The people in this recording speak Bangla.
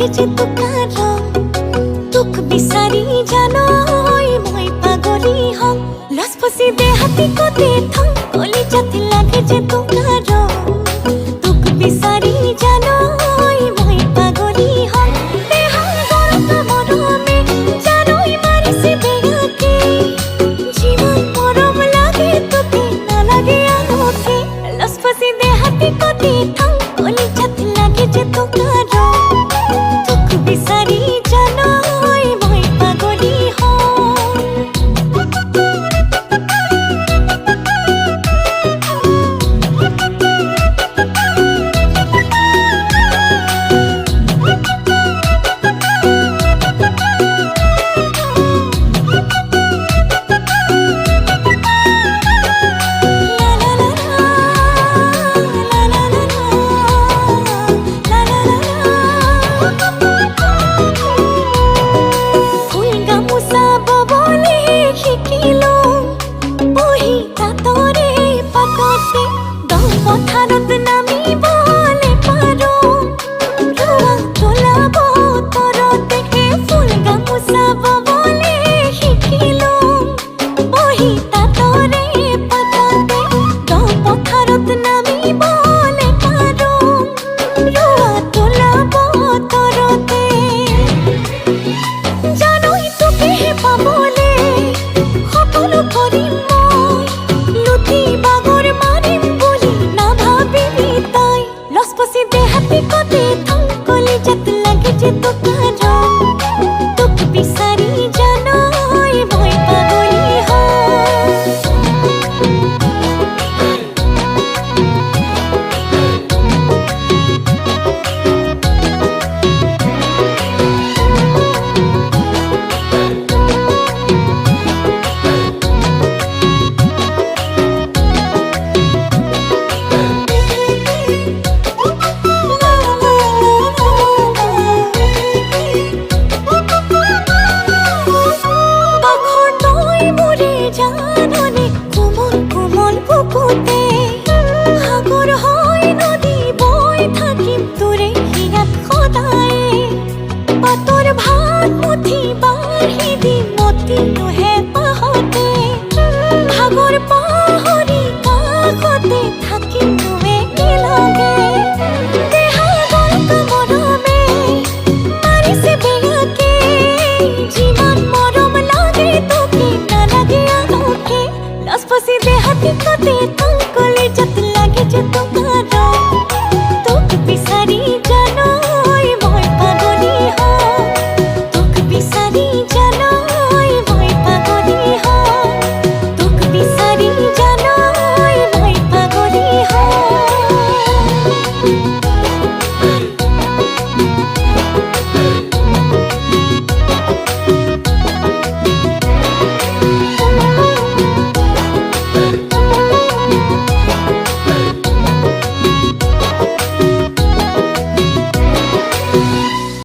লাগে যে তোকার তোক বিচাৰি জানৈ মই পাগলি হওঁ লছপচি দেহাতি কতে থং কলিজাত লাগে যে তোকার তোক বিচাৰি জানৈ মই পাগলি হওঁ দেহা গৰতা মৰমে জানৈ মাৰিছে বেয়াকে জীবন মৰম লাগে তোকে নালাগে আনকে লছপচি দেহাতি কতে থং কলিজাত লাগে যে তোকার তোক বিচাৰি জানৈ মই পাগলি হওঁ ভাগর